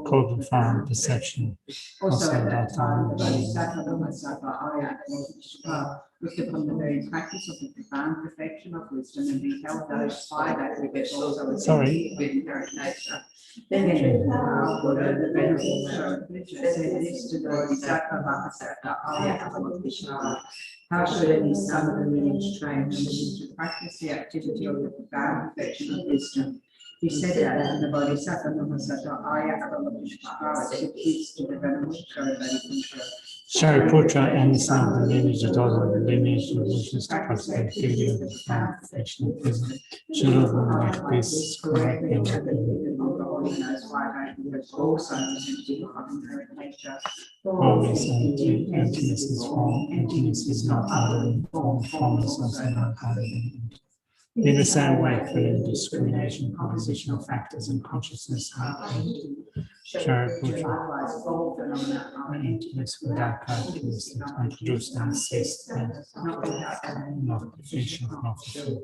Called profound perception. Also that time looked upon the very practice of the profound perfection of wisdom and beheld those by that which also is with inherent nature. Then Buddha, the venerable said this to the Bodhisattva Bodhisattva, how should any son of the lineage train and begin to practice the activity of the profound perfection of wisdom? He said that, and the Bodhisattva Bodhisattva speaks to the venerable Shariputra and the son of the lineage, the daughter of the lineage, who wishes to practice the activity of the profound perfection of wisdom, should overlook this correctly. Always emptiness is form, emptiness is not other than form, form is also not other than empty. In the same way, feeling, discrimination, composition of factors, and consciousness are empty. Shariputra, emptiness without characteristics, unproduced and ceased, and not efficient, not fulfilled.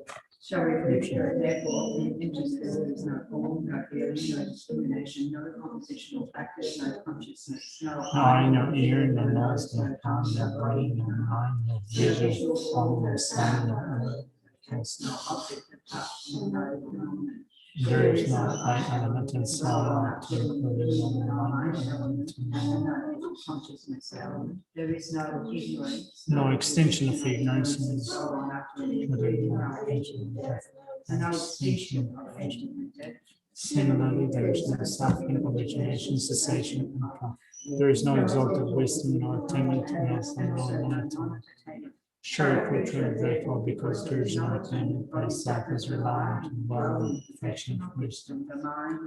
Shariputra, therefore, interested there is no form, no feeling, no discrimination, no compositional factors, no consciousness, no eye, no ear, no nose, no tongue, no brain, no mind, no visual form, no sound, no there is no element in sound to include consciousness element. There is no ignorance. No extinction of ignorance. Similarly, there is no suffering, origination, cessation, and path. There is no exalted wisdom, no attainment, no non-attainment. Shariputra, therefore, because there is no attainment by itself, is reliant on the perfection of wisdom,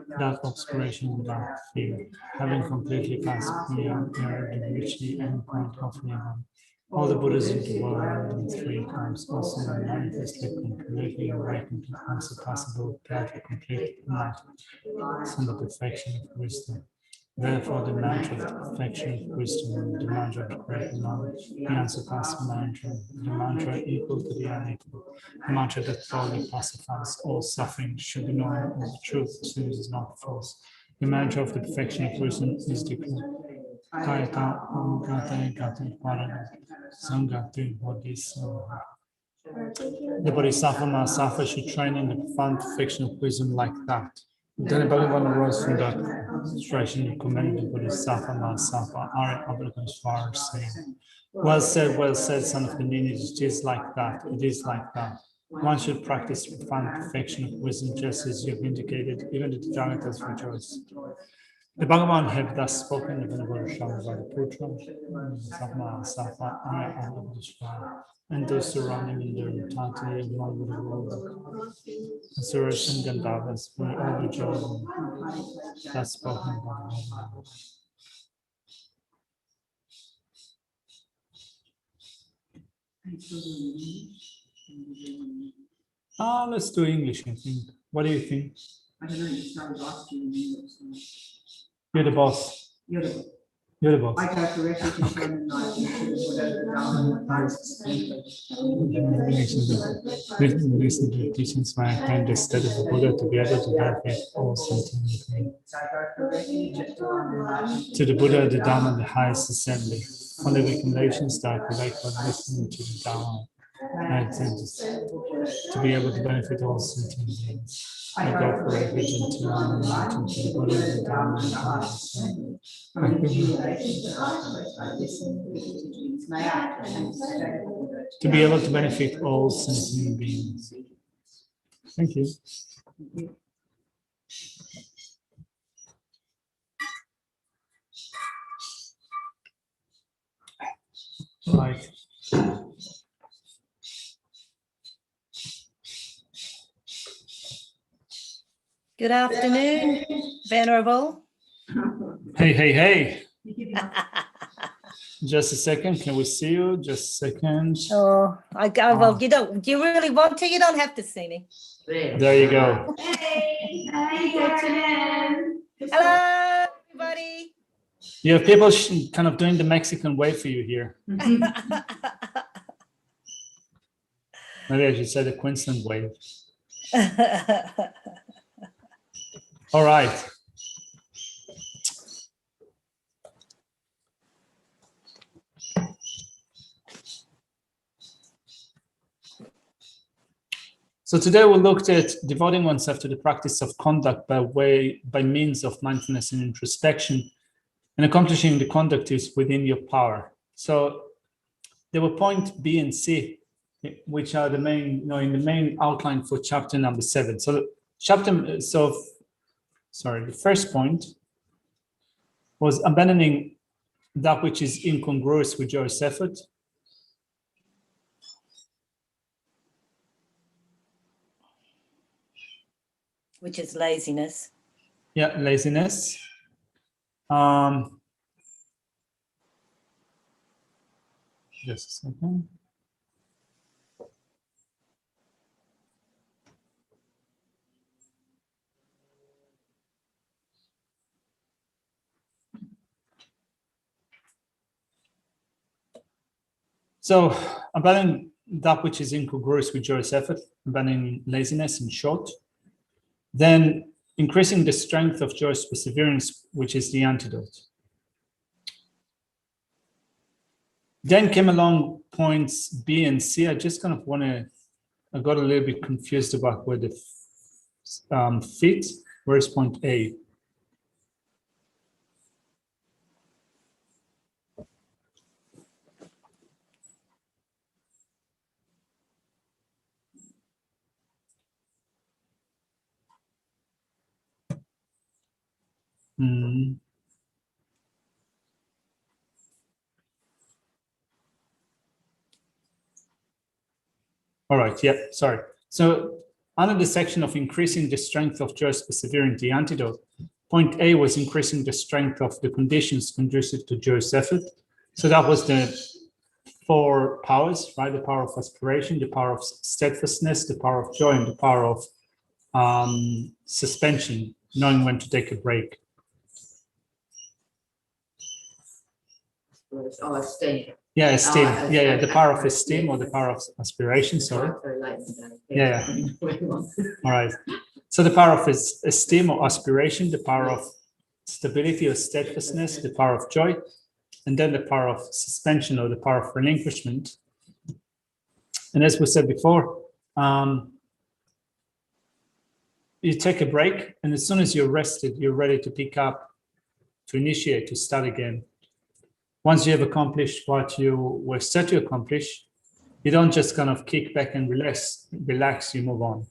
without obscuration, without fear, having completely passed beyond error, to reach the end point of nirvana. All the Buddhas in the world in 3 times also are manifestly completely awakened to unsurpassable, perfect, complete enlightenment, and the perfection of wisdom. Therefore, the mantra of the perfection of wisdom, the mantra of the great knowledge, the unsurpassed mantra, the mantra equal to the unequal, the mantra that thoroughly pacifies all suffering, should be known as the truth, since it is not false. The mantra of the perfection of wisdom is declared. The Bodhisattva Mahasattva should train in the profound perfection of wisdom like that. Then Bhagavan arose from that concentration and commended the Bodhisattva Mahasattva Arya Avalokiteshvara, saying, well said, son of the lineage, it is like that, it is like that. One should practice profound perfection of wisdom just as you have indicated, even the Tathagatas rejoice. The Bhagavan had thus spoken of the Bodhisattva Mahasattva Arya Avalokiteshvara, and those surrounding in their entirety along with the world. The Suras and Gandharvas were overjoyed and thus spoken by the Lord. Let's do English, I think. What do you think? I don't know, you started asking me. You're the boss. You're the boss. You're the boss. I go directly to Shannon and I listen to the teachings when I attend the study of the Buddha to be able to benefit all sentient beings. To the Buddha, the Dharma, the highest assembly. On the recommendations that I collect when listening to the Dharma, I intend to be able to benefit all sentient beings. I go for refuge until I'm enlightened to the Buddha, the Dharma, and the highest assembly. To be able to benefit all sentient beings. Thank you. Right. Good afternoon, Venerable. Hey. Just a second. Can we see you? Just a second. Oh, well, you don't. Do you really want to? You don't have to see me. There you go. Hey, good afternoon. Hello, everybody. You have people kind of doing the Mexican wave for you here. Maybe I should say the Queensland wave. All right. So today we looked at devoting oneself to the practice of conduct by means of mindfulness and introspection, and accomplishing the conduct is within your power. So there were point B and C, which are the main, in the main outline for chapter number 7. So the first point was abandoning that which is incongruous with joyous effort. Which is laziness. Yeah, laziness. Just a second. So abandoning that which is incongruous with joyous effort, abandoning laziness in short. Then increasing the strength of joyous perseverance, which is the antidote. Then came along points B and C. I just kind of I got a little bit confused about where the fit. Where's point A? All right, yeah, sorry. So under the section of increasing the strength of joyous perseverance, the antidote, point A was increasing the strength of the conditions conducive to joyous effort. So that was the 4 powers, right? The power of aspiration, the power of steadfastness, the power of joy, and the power of suspension, knowing when to take a break. Esteem. Yeah, esteem. Yeah, the power of esteem or the power of aspiration, sorry. Yeah. All right. So the power of esteem or aspiration, the power of stability or steadfastness, the power of joy, and then the power of suspension or the power of relinquishment. And as we said before, you take a break, and as soon as you're rested, you're ready to pick up, to initiate, to start again. Once you have accomplished what you were set to accomplish, you don't just kind of kick back and relax, you move on.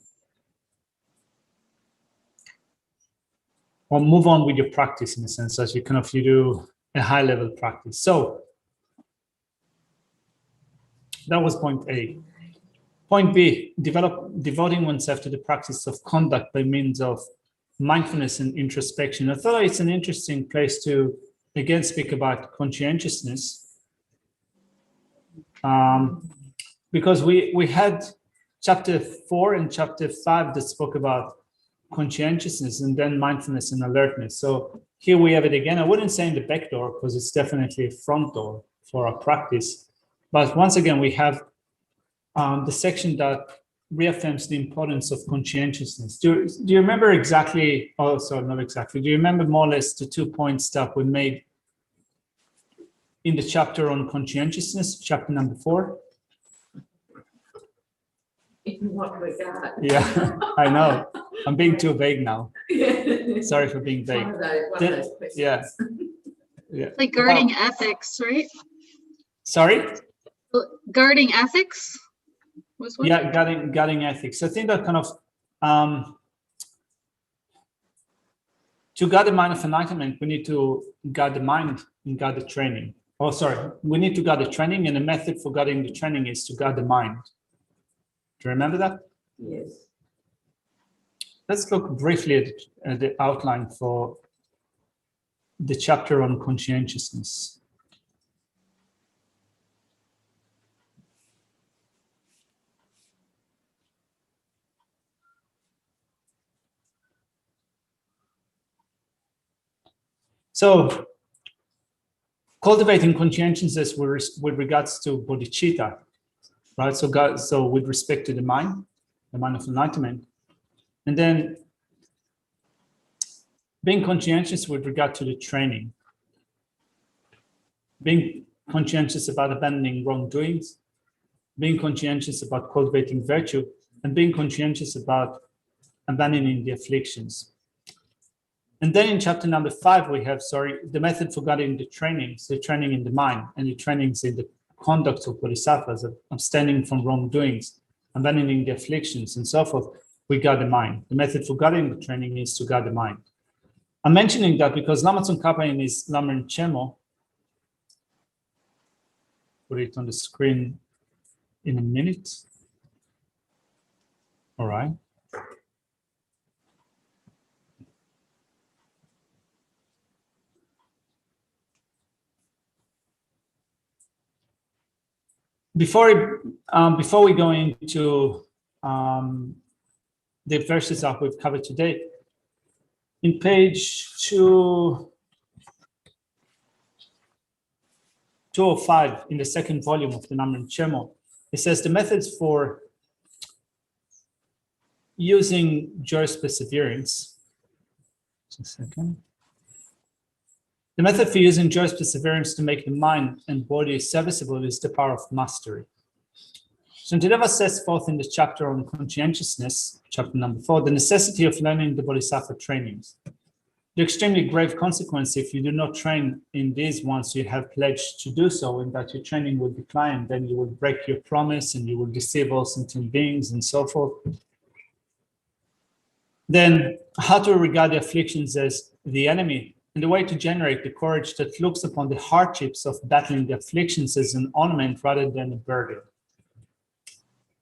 Or move on with your practice in a sense, as you do a high level practice. So that was point A. Point B, devoting oneself to the practice of conduct by means of mindfulness and introspection. I thought it's an interesting place to again speak about conscientiousness, because we had chapter 4 and chapter 5 that spoke about conscientiousness and then mindfulness and alertness. So here we have it again. I wouldn't say in the back door because it's definitely a front door for our practice. But once again, we have the section that reaffirms the importance of conscientiousness. Do you remember exactly, oh, sorry, not exactly. Do you remember more or less the 2 points that we made in the chapter on conscientiousness, chapter number 4? In what regard? Yeah, I know. I'm being too vague now. Sorry for being vague. One of those yeah. Yeah. Like guarding ethics, right? Sorry? Guarding ethics was what? Yeah, guarding ethics. I think that kind of to guard the mind of enlightenment, we need to guard the mind and guard the training. Oh, sorry. We need to guard the training, and the method for guarding the training is to guard the mind. Do you remember that? Yes. Let's look briefly at the outline for the chapter on conscientiousness. So, cultivating conscientiousness with regards to bodhicitta, right? So with respect to the mind of enlightenment, And then being conscientious with regard to the training, being conscientious about abandoning wrongdoings, being conscientious about cultivating virtue, and being conscientious about abandoning the afflictions. And then in chapter number 5, we have, the method for guiding the trainings, the training in the mind, and the trainings in the conduct of bodhisattvas, of abstaining from wrongdoings, abandoning the afflictions, and so forth. We guide the mind. The method for guiding the training is to guide the mind. I'm mentioning that because Lama Tsongkhapa in his Lamrim Chemo, put it on the screen in a minute. All right. Before we go into the verses that we've covered today, in page 205 in the second volume of the Lamrim Chemo, it says the methods for using joyous perseverance. Just a second. The method for using joyous perseverance to make the mind and body serviceable is the power of mastery. Shantideva sets forth in the chapter on conscientiousness, chapter number 4, the necessity of learning the Bodhisattva trainings. The extremely grave consequence if you do not train in these once you have pledged to do so, and that your training will decline, then you will break your promise and you will deceive all sentient beings and so forth. Then how to regard the afflictions as the enemy, and the way to generate the courage that looks upon the hardships of battling the afflictions as an ornament rather than a burden.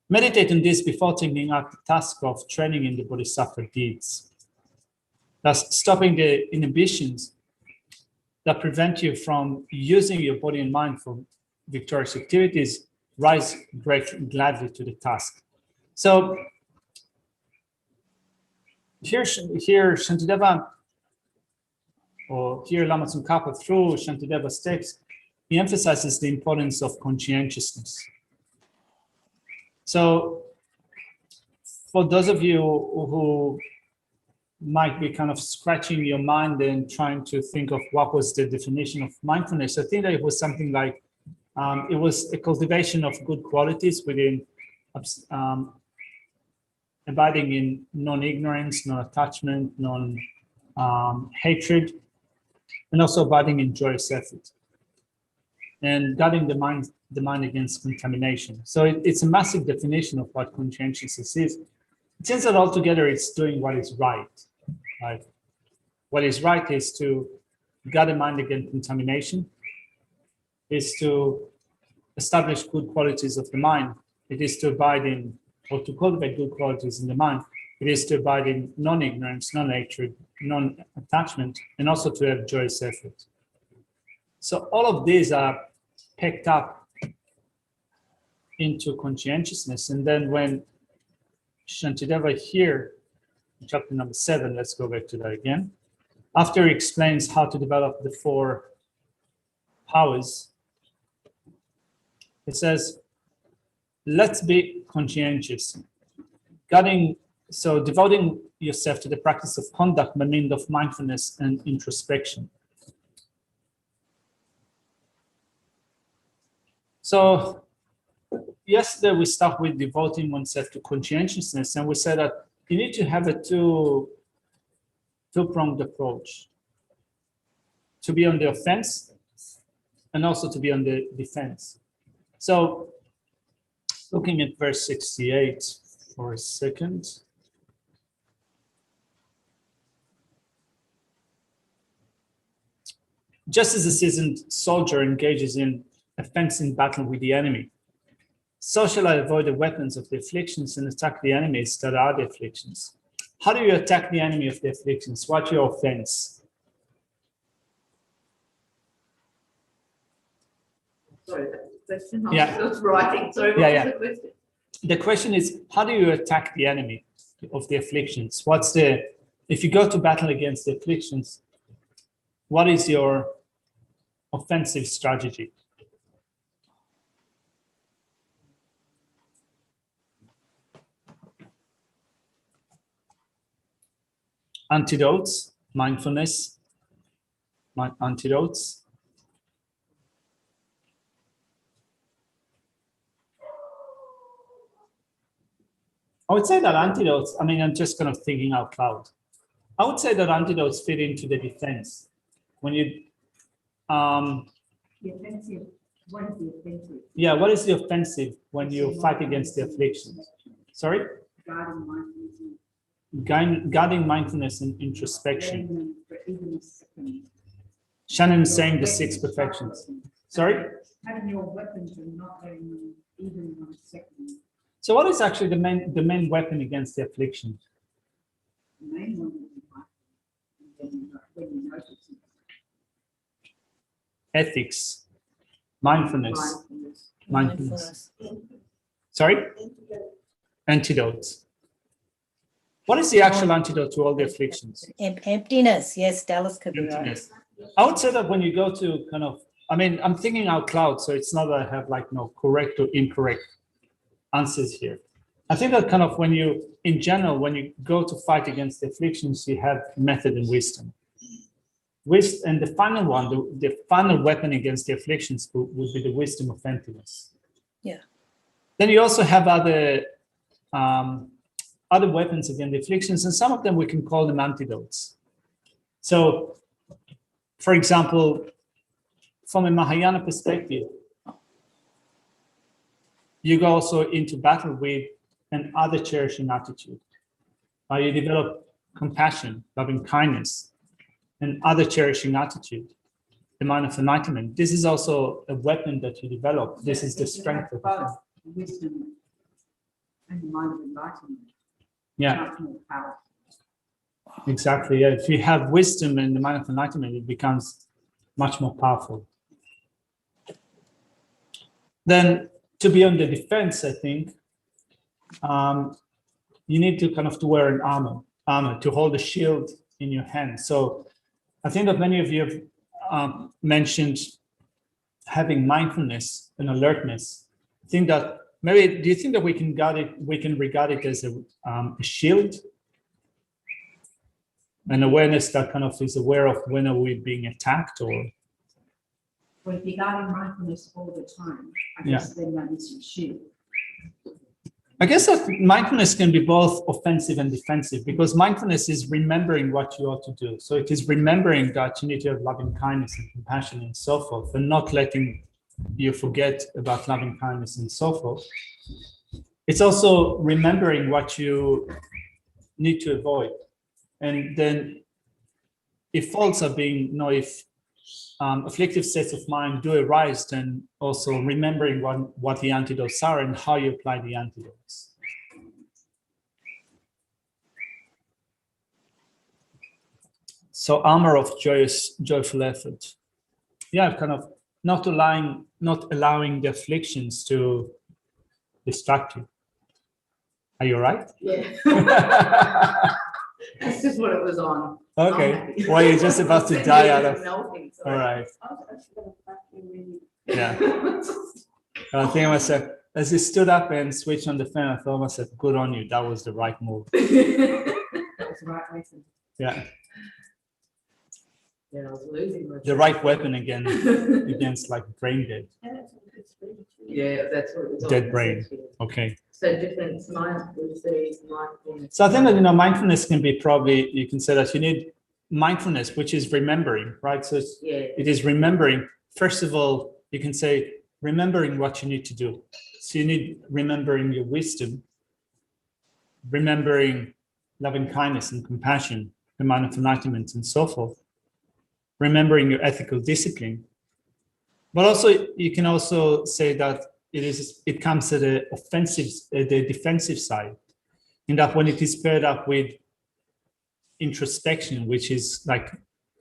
Meditate on this before taking up the task of training in the Bodhisattva deeds. Thus, stopping the inhibitions that prevent you from using your body and mind for victorious activities, rise gladly to the task. So here Shantideva, or here Lama Tsongkhapa through Shantideva's text, he emphasizes the importance of conscientiousness. So for those of you who might be kind of scratching your mind and trying to think of what was the definition of mindfulness, I think that it was something like, it was a cultivation of good qualities within abiding in non-ignorance, non-attachment, non-hatred, and also abiding in joyous effort, and guarding the mind against contamination. So it's a massive definition of what conscientiousness is. It seems that altogether it's doing what is right. Right? What is right is to guard the mind against contamination, is to establish good qualities of the mind. It is to abide in, or to cultivate good qualities in the mind. It is to abide in non-ignorance, non-hatred, non-attachment, and also to have joyous effort. So all of these are picked up into conscientiousness. And then when Shantideva here, in chapter number 7, let's go back to that again. After he explains how to develop the 4 powers, it says, let's be conscientious. Devoting yourself to the practice of conduct by means of mindfulness and introspection. So yesterday we start with devoting oneself to conscientiousness, and we said that you need to have a two-pronged approach. To be on the offense and also to be on the defense. So looking at verse 68 for a second. Just as a seasoned soldier engages in a fencing battle with the enemy, so shall I avoid the weapons of the afflictions and attack the enemies that are the afflictions. How do you attack the enemy of the afflictions? What's your offense? Sorry, that's the question. Yeah. I was writing. Sorry, what was the question? The question is, how do you attack the enemy of the afflictions? If you go to battle against the afflictions, what is your offensive strategy? antidotes, mindfulness, antidotes. I would say that antidotes, I mean, I'm just kind of thinking out loud. I would say that antidotes fit into the defense. When you, The offensive, what is the offensive? yeah, what is the offensive when you fight against the afflictions? Sorry? Guarding mindfulness. Guarding mindfulness and introspection. Letting them for even a second. Shannon is saying the 6 perfections. Sorry? Having your weapons and not letting them even 1 second. So what is actually the main weapon against the affliction? The main one is when you notice it. Ethics, mindfulness, mindfulness. Sorry? Antidotes. What is the actual antidote to all the afflictions? Emptiness. Yes, Dallas could be right. Emptiness. I would say that when you go to kind of, I mean, I'm thinking out loud, so it's not that I have like no correct or incorrect answers here. I think that kind of when you, in general, when you go to fight against the afflictions, you have method and wisdom. And the final one, the final weapon against the afflictions would be the wisdom of emptiness. Yeah. Then you also have other weapons against the afflictions, and some of them we can call them antidotes. So, for example, from a Mahayana perspective, you go also into battle with an other cherishing attitude. You develop compassion, loving kindness, and other cherishing attitude, the mind of enlightenment. This is also a weapon that you develop. This is the strength of it. Wisdom and the mind of enlightenment. Yeah, Much more powerful. exactly. Yeah. If you have wisdom and the mind of enlightenment, it becomes much more powerful. Then to be on the defense, I think, you need to kind of to wear an armor, to hold a shield in your hand. So I think that many of you have mentioned having mindfulness and alertness. I think that maybe, do you think that we can regard it as a shield? An awareness that kind of is aware of when are we being attacked, or? Well, if you're guarding mindfulness all the time, I guess then that is your shield. I guess that mindfulness can be both offensive and defensive, because mindfulness is remembering what you ought to do. So it is remembering that you need to have loving kindness and compassion and so forth, and not letting you forget about loving kindness and so forth. It's also remembering what you need to avoid. And then if faults are being, if afflictive states of mind do arise, then also remembering what the antidotes are and how you apply the antidotes. So armor of joyful effort. Yeah, kind of not allowing the afflictions to distract you. Are you right? Yeah. That's just what it was on. Okay. Well, you're just about to die out of. Melting, All right. Yeah. I think I myself, as he stood up and switched on the fan, I thought myself, good on you. That was the right move. That was the right reason. Yeah. Yeah, I was losing my The right weapon against like brain dead. Yeah, that's what it was on. Dead brain. Okay. So different mindfulness. So I think that, mindfulness can be probably, you can say that you need mindfulness, which is remembering, right? So it is remembering. First of all, you can say remembering what you need to do. So you need remembering your wisdom, remembering loving kindness and compassion, the mind of enlightenment and so forth, remembering your ethical discipline. But also, you can also say that it comes at the defensive side, in that when it is paired up with introspection, which is like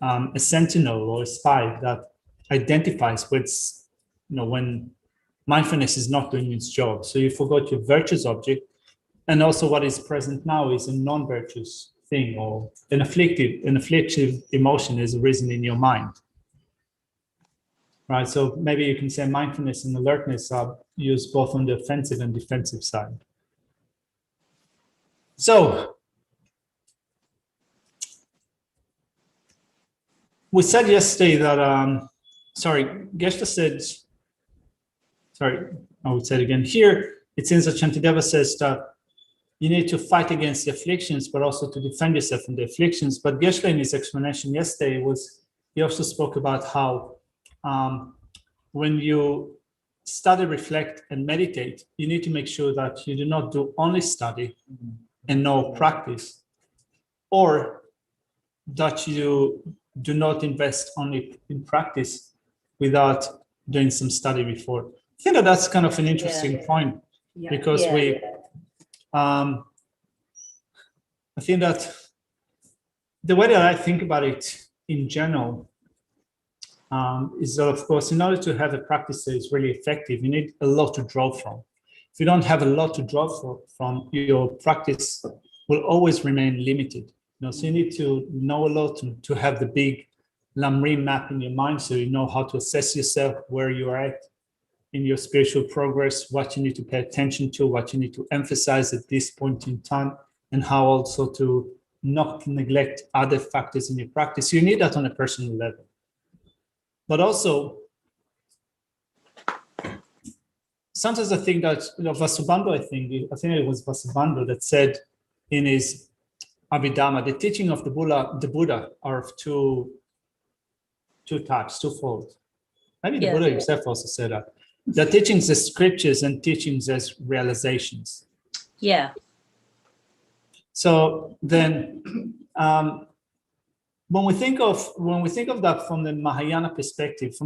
a sentinel or a spy that identifies when mindfulness is not doing its job. So you forgot your virtuous object, and also what is present now is a non-virtuous thing, or an afflictive emotion is arisen in your mind. Right, so maybe you can say mindfulness and alertness are used both on the offensive and defensive side. So we said yesterday that, Geshe said, I would say it again. Here, it seems that Shantideva says that you need to fight against the afflictions, but also to defend yourself from the afflictions. But Geshe, in his explanation yesterday, he also spoke about how when you study, reflect, and meditate, you need to make sure that you do not do only study and no practice, or that you do not invest only in practice without doing some study before. I think that that's kind of an interesting point, because I think that the way that I think about it in general is that, of course, in order to have a practice that is really effective, you need a lot to draw from. If you don't have a lot to draw from, your practice will always remain limited. So you need to know a lot to have the big Lamrim map in your mind, so you know how to assess yourself, where you are at in your spiritual progress, what you need to pay attention to, what you need to emphasize at this point in time, and how also to not neglect other factors in your practice. You need that on a personal level. But also, sometimes I think that, Vasubandhu, I think it was Vasubandhu that said in his Abhidhamma, the teaching of the Buddha are of two types, twofold. Maybe the Buddha himself also said that. The teachings as scriptures and teachings as realizations. Yeah. So then, when we think of that from the Mahayana perspective,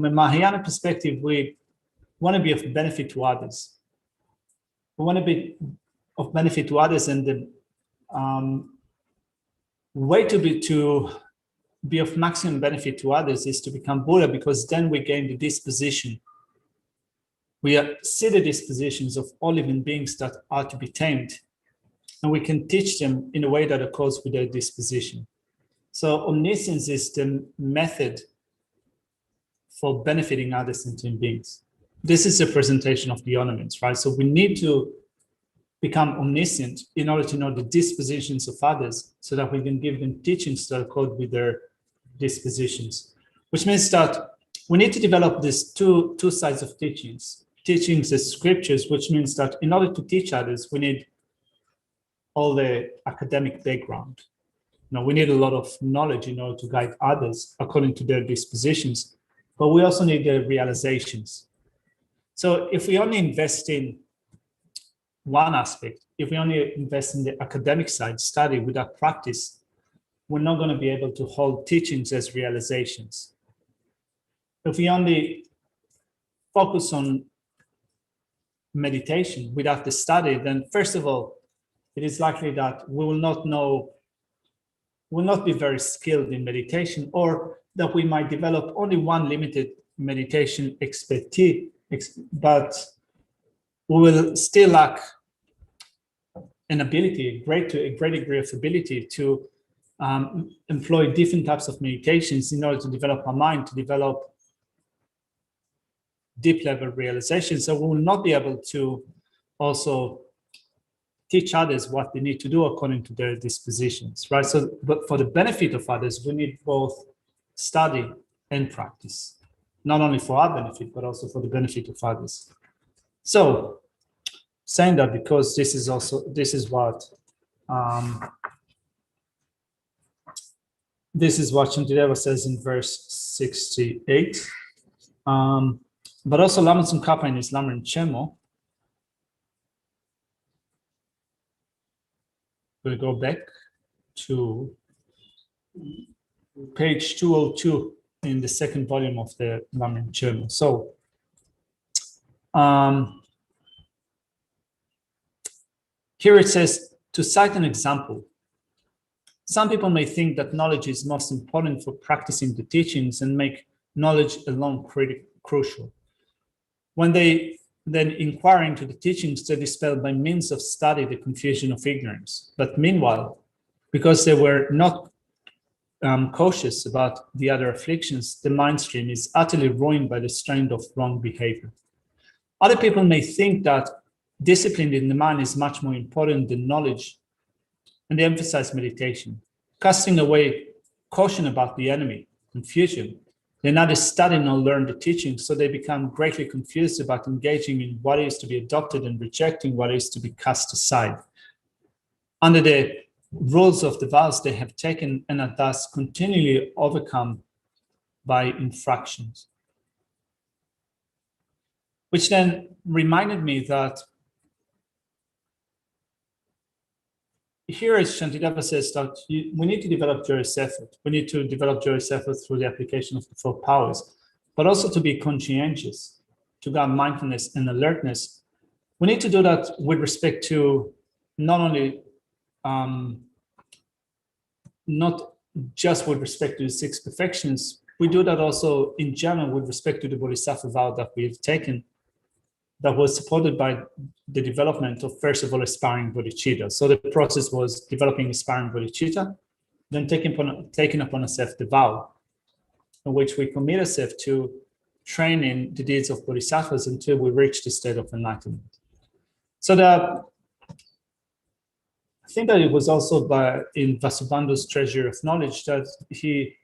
we want to be of benefit to others. We want to be of benefit to others, and the way to be of maximum benefit to others is to become Buddha, because then we gain the disposition. We see the dispositions of all living beings that are to be tamed, and we can teach them in a way that accords with their disposition. So omniscience is the method for benefiting other sentient beings. This is a presentation of the ornaments, right? So we need to become omniscient in order to know the dispositions of others, so that we can give them teachings that accord with their dispositions, which means that we need to develop these two sides of teachings as scriptures, which means that in order to teach others, we need all the academic background. We need a lot of knowledge in order to guide others according to their dispositions, but we also need their realizations. So if we only invest in one aspect, if we only invest in the academic side, study without practice, we're not going to be able to hold teachings as realizations. If we only focus on meditation without the study, then first of all, it is likely that we will not be very skilled in meditation, or that we might develop only one limited meditation expertise, but we will still lack an ability, a great degree of ability to employ different types of meditations in order to develop our mind, to develop deep level realization. So we will not be able to also teach others what they need to do according to their dispositions, right? So, but for the benefit of others, we need both study and practice, not only for our benefit, but also for the benefit of others. So, saying that, because this is what Shantideva says in verse 68. But also Lama Tsongkhapa in his Lamrim Chemo. We'll go back to page 202 in the second volume of the Lamrim Chemo. So, here it says, to cite an example, some people may think that knowledge is most important for practicing the teachings and make knowledge alone crucial. When they then inquire into the teachings, they dispel by means of study the confusion of ignorance. But meanwhile, because they were not cautious about the other afflictions, the mind stream is utterly ruined by the strain of wrong behavior. Other people may think that discipline in the mind is much more important than knowledge, and they emphasize meditation, casting away caution about the enemy, confusion. They neither study nor learn the teaching, so they become greatly confused about engaging in what is to be adopted and rejecting what is to be cast aside. Under the rules of the vows they have taken and are thus continually overcome by infractions. Which then reminded me that here, as Shantideva says, that we need to develop joyous effort. We need to develop joyous effort through the application of the 4 powers, but also to be conscientious, to guard mindfulness and alertness. We need to do that with respect to not only, not just with respect to the 6 perfections, we do that also in general with respect to the Bodhisattva vow that we've taken, that was supported by the development of, first of all, aspiring bodhicitta. So the process was developing aspiring bodhicitta, then taking upon ourselves the vow, in which we commit ourselves to training the deeds of bodhisattvas until we reach the state of enlightenment. So that, I think that it was also in Vasubandhu's Treasure of Knowledge that he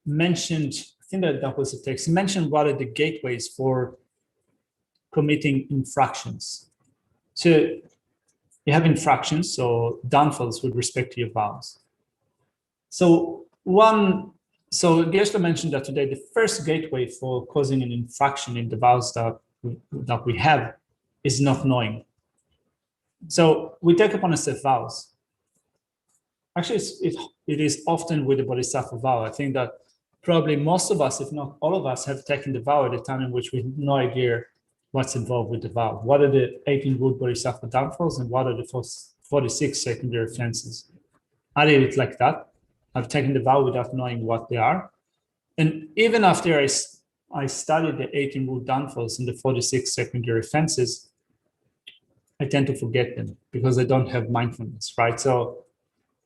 mentioned, I think that was the text, he mentioned what are the gateways for committing infractions. So you have infractions, so downfalls with respect to your vows. So Geshe mentioned that today the first gateway for causing an infraction in the vows that we have is not knowing. So we take upon ourselves vows. Actually, it is often with the Bodhisattva vow. I think that probably most of us, if not all of us, have taken the vow at a time in which we have no idea what's involved with the vow. What are the 18 root Bodhisattva downfalls and what are the 46 secondary offenses? I did it like that. I've taken the vow without knowing what they are. And even after I studied the 18 root downfalls and the 46 secondary offenses, I tend to forget them because I don't have mindfulness, right? So,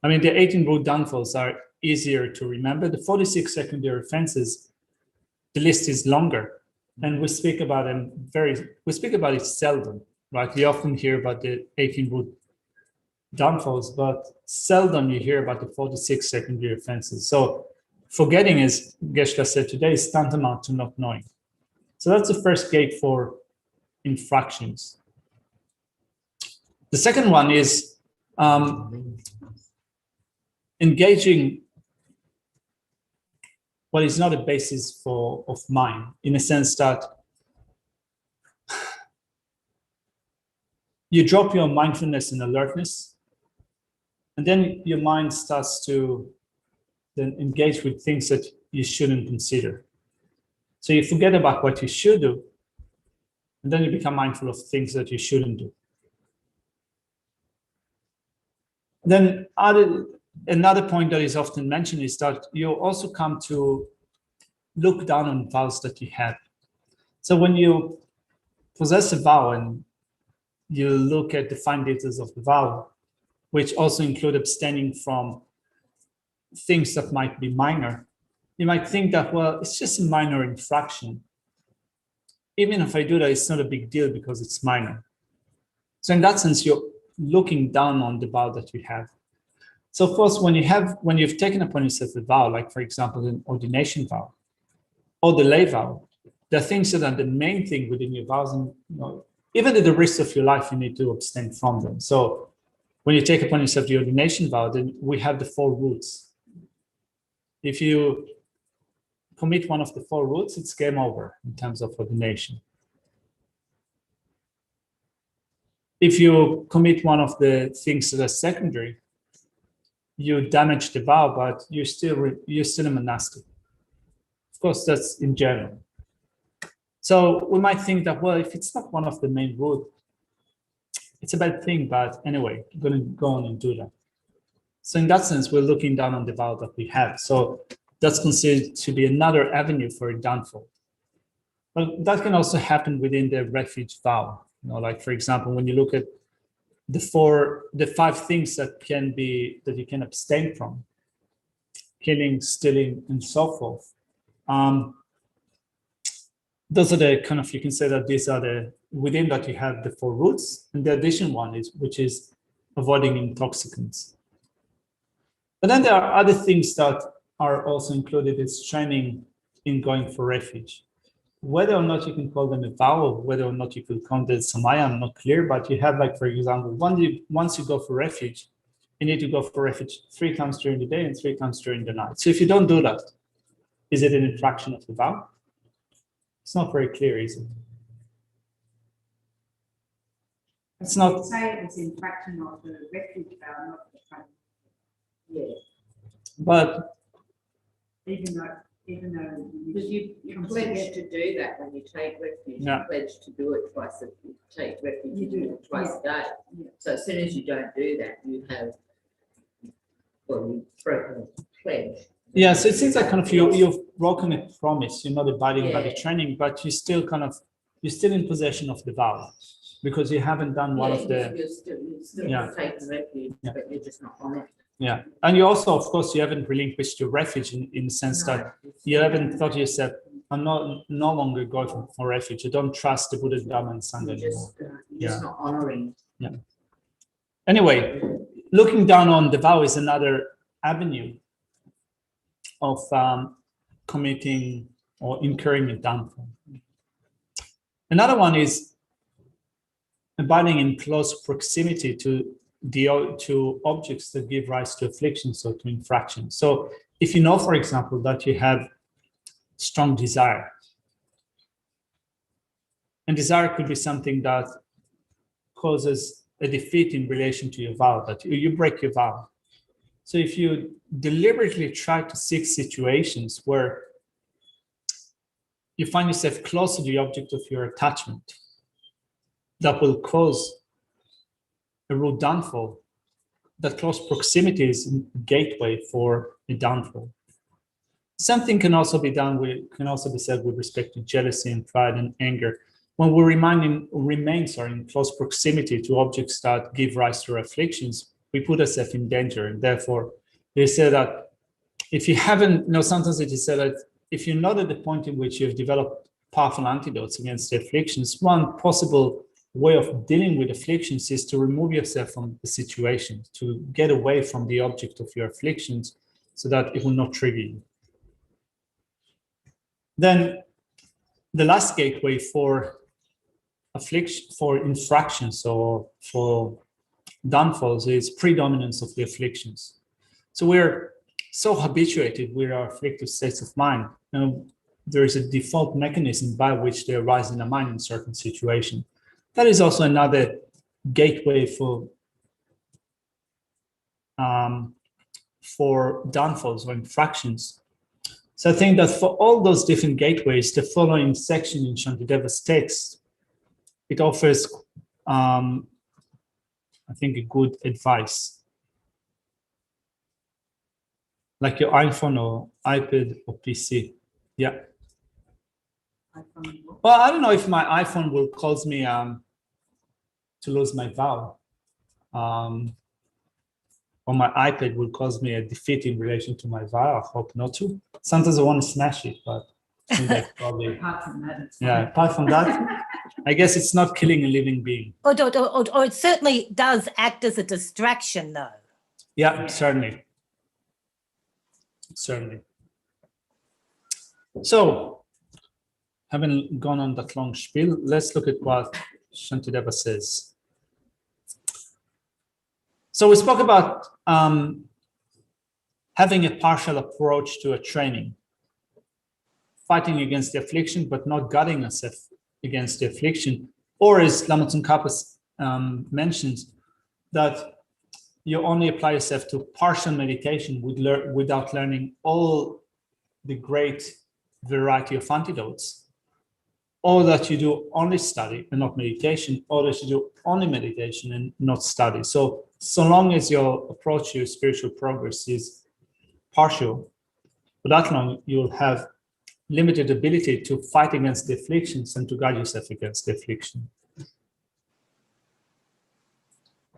I mean, the 18 root downfalls are easier to remember. The 46 secondary offenses, the list is longer. And we speak about it seldom, right? We often hear about the 18 root downfalls, but seldom you hear about the 46 secondary offenses. So forgetting, as Geshe said today, is tantamount to not knowing. So that's the first gate for infractions. The second one is engaging what is not a basis of mind, in a sense that you drop your mindfulness and alertness, and then your mind starts to then engage with things that you shouldn't consider. So you forget about what you should do, and then you become mindful of things that you shouldn't do. Then another point that is often mentioned is that you also come to look down on vows that you have. So when you possess a vow and you look at the fine details of the vow, which also include abstaining from things that might be minor, you might think that, well, it's just a minor infraction. Even if I do that, it's not a big deal because it's minor. So in that sense, you're looking down on the vow that you have. So of course, when you've taken upon yourself a vow, like for example, an ordination vow or the lay vow, there are things that are the main thing within your vows, and even at the risk of your life, you need to abstain from them. So when you take upon yourself the ordination vow, then we have the 4 roots. If you commit one of the 4 roots, it's game over in terms of ordination. If you commit one of the things that are secondary, you damage the vow, but you're still a monastic. Of course, that's in general. So we might think that, well, if it's not one of the main roots, it's a bad thing, but anyway, I'm going to go on and do that. So in that sense, we're looking down on the vow that we have. So that's considered to be another avenue for a downfall. But that can also happen within the refuge vow. Like for example, when you look at the 5 things that you can abstain from: killing, stealing, and so forth. Those are the kind of, you can say that these are within that you have the 4 roots, and the addition one which is avoiding intoxicants. But then there are other things that are also included as training in going for refuge. Whether or not you can call them a vow, whether or not you could count it as samaya, I'm not clear, but you have, like, for example, once you go for refuge, you need to go for refuge 3 times during the day and 3 times during the night. So if you don't do that, is it an infraction of the vow? It's not very clear, is it? It's not. Say it's infraction of the refuge vow, not the faith. Yeah, But Even though because you pledge to do that when you take refuge, you Yeah. pledge to do it twice, you take refuge You do, twice a day. Yeah. So as soon as you don't do that, you have, well, you've broken a pledge. yeah, so it seems like kind of you've broken a promise, you're not abiding by the Yeah. training, but you're still in possession of the vow because you haven't done one Yeah, of the. You're still Yeah. taking refuge, Yeah. but you're just not on it. Yeah, and you also, of course, you haven't relinquished your refuge in the sense that you haven't thought to yourself, I'm no longer going for refuge. I don't trust the Buddha, Dharma, and Sangha You're anymore. you're just not honoring. Anyway, looking down on the vow is another avenue of committing or incurring a downfall. Another one is abiding in close proximity to objects that give rise to afflictions or to infractions. So if you know, for example, that you have strong desire, and desire could be something that causes a defeat in relation to your vow, that you break your vow. So if you deliberately try to seek situations where you find yourself close to the object of your attachment, that will cause a root downfall. That close proximity is a gateway for a downfall. Something can also be said with respect to jealousy and pride and anger. When we remain in close proximity to objects that give rise to afflictions, we put ourselves in danger. And therefore, they say that if you haven't, sometimes it is said that if you're not at the point in which you've developed powerful antidotes against the afflictions, one possible way of dealing with afflictions is to remove yourself from the situation, to get away from the object of your afflictions so that it will not trigger you. Then the last gateway for infractions or for downfalls is predominance of the afflictions. So we're so habituated with our afflictive states of mind. There is a default mechanism by which they arise in the mind in certain situations. That is also another gateway for downfalls or infractions. So I think that for all those different gateways, the following section in Shantideva's text, it offers, I think, a good advice. Like your iPhone or iPad or PC. Yeah. Well, I don't know if my iPhone will cause me to lose my vow. Or my iPad will cause me a defeat in relation to my vow. I hope not to. Sometimes I want to smash it, but I think that's probably. Apart from that, it's Yeah, apart from that, I guess it's not killing a living being. Or it certainly does act as a distraction, though. Yeah, certainly. Certainly. So, having gone on that long spiel, let's look at what Shantideva says. So we spoke about having a partial approach to a training, fighting against the affliction, but not guarding ourselves against the affliction. Or as Lama Tsongkhapa mentions, that you only apply yourself to partial meditation without learning all the great variety of antidotes. Or that you do only study and not meditation, or that you do only meditation and not study. So long as your approach to your spiritual progress is partial, for that long, you'll have limited ability to fight against the afflictions and to guide yourself against the affliction.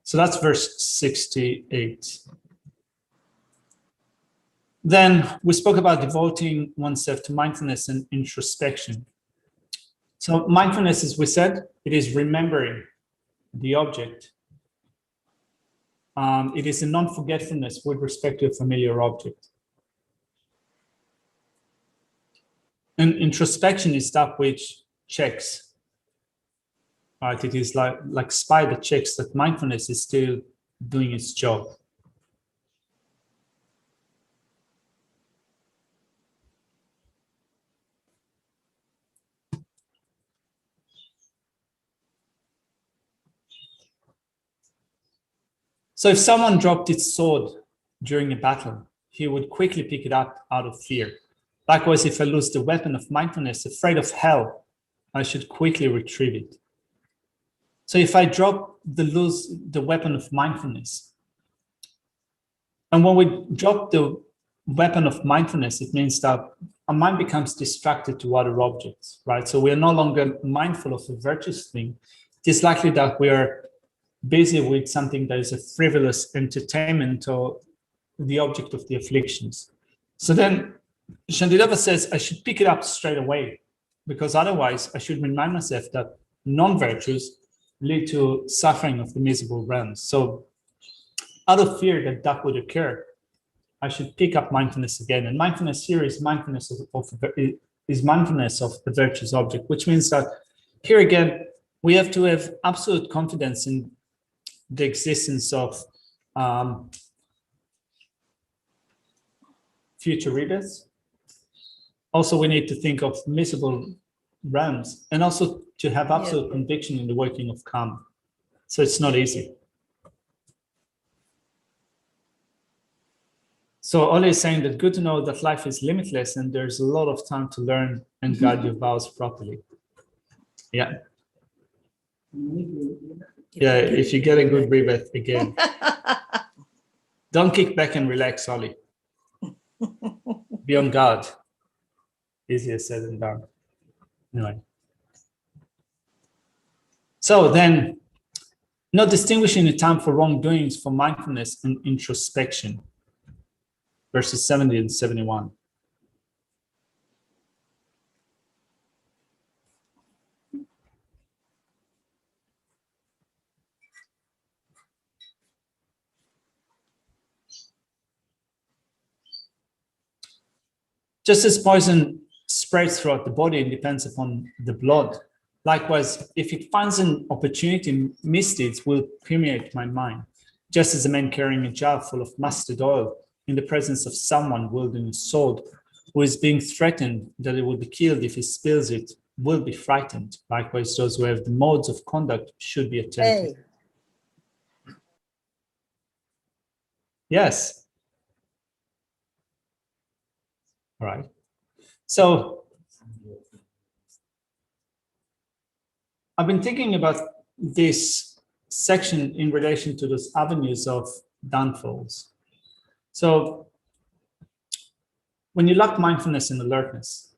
So that's verse 68. Then we spoke about devoting oneself to mindfulness and introspection. So mindfulness, as we said, it is remembering the object. It is a non-forgetfulness with respect to a familiar object. And introspection is that which checks, right? It is like spy that checks that mindfulness is still doing its job. So if someone dropped its sword during a battle, he would quickly pick it up out of fear. Likewise, if I lose the weapon of mindfulness, afraid of hell, I should quickly retrieve it. So if I lose the weapon of mindfulness, and when we drop the weapon of mindfulness, it means that our mind becomes distracted to other objects, right? So we are no longer mindful of a virtuous thing. It is likely that we are busy with something that is a frivolous entertainment or the object of the afflictions. So then Shantideva says I should pick it up straight away, because otherwise I should remind myself that non-virtues lead to suffering of the miserable realms. So out of fear that that would occur, I should pick up mindfulness again. And mindfulness here is mindfulness of the virtuous object, which means that here again, we have to have absolute confidence in the existence of future rebirths. Also, we need to think of miserable realms, and also to have absolute conviction in the working of karma. So it's not easy. So Ole is saying that good to know that life is limitless and there's a lot of time to learn and guard your vows properly. Yeah. Yeah, if you get a good rebirth again. Don't kick back and relax, Oli. Be on guard. Easier said than done. Anyway. So then, not distinguishing the time for wrongdoings for mindfulness and introspection. Verses 70 and 71. Just as poison spreads throughout the body and depends upon the blood, likewise, if it finds an opportunity, misdeeds will permeate my mind, just as a man carrying a jar full of mustard oil in the presence of someone wielding a sword who is being threatened that it will be killed if he spills it will be frightened. Likewise, those who have the modes of conduct should be attentive. Hey. Yes. All right. So I've been thinking about this section in relation to those avenues of downfalls. So when you lack mindfulness and alertness,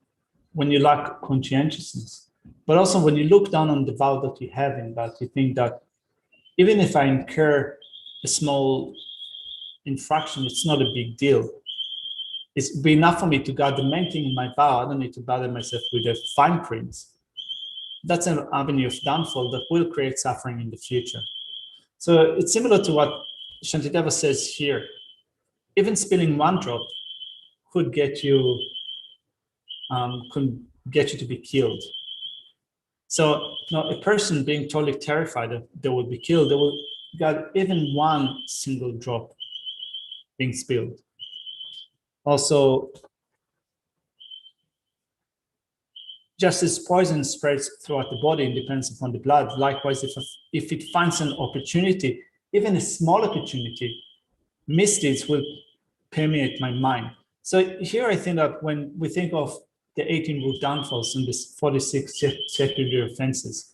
when you lack conscientiousness, but also when you look down on the vow that you have in that, you think that even if I incur a small infraction, it's not a big deal. It's be enough for me to guard the main thing in my vow. I don't need to bother myself with the fine prints. That's an avenue of downfall that will create suffering in the future. So it's similar to what Shantideva says here. Even spilling one drop could get you to be killed. So a person being totally terrified that they will be killed, they will get even one single drop being spilled. Also, just as poison spreads throughout the body and depends upon the blood, likewise, if it finds an opportunity, even a small opportunity, misdeeds will permeate my mind. So here I think that when we think of the 18 root downfalls and this 46 secondary offenses,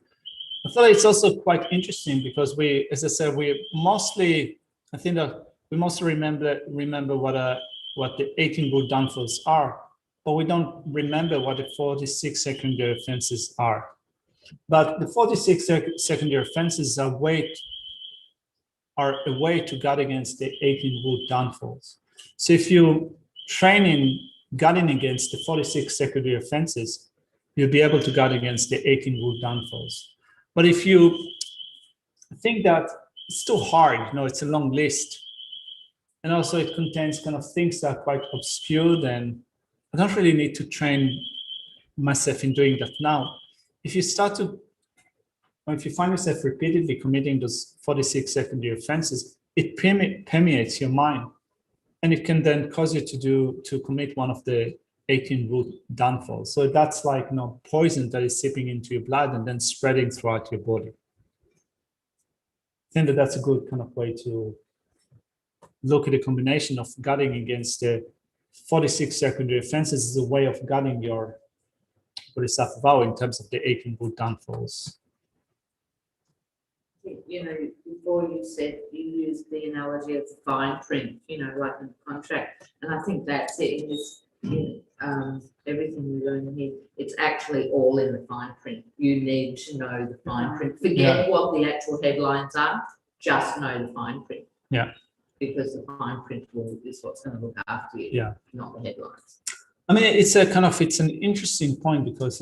I thought it's also quite interesting because we, as I said, I think that we mostly remember what the 18 root downfalls are, but we don't remember what the 46 secondary offenses are. But the 46 secondary offenses are a way to guard against the 18 root downfalls. So if you train in guarding against the 46 secondary offenses, you'll be able to guard against the 18 root downfalls. But if you think that it's too hard, it's a long list, and also it contains kind of things that are quite obscure, then I don't really need to train myself in doing that now. If you start to, or if you find yourself repeatedly committing those 46 secondary offenses, it permeates your mind, and it can then cause you to commit one of the 18 root downfalls. So that's like poison that is seeping into your blood and then spreading throughout your body. I think that that's a good kind of way to look at the combination of guarding against the 46 secondary offenses as a way of guarding your Bodhisattva vow in terms of the 18 root downfalls. You know, before you said you used the analogy of the fine print, you know, like in the contract, and I think that's it in this, everything we learn here, it's actually all in the fine print. You need to know the fine print. Forget what the actual headlines are, just know the fine print. Yeah. Because the fine print is what's going to look after you, not the headlines. I mean, it's an interesting point because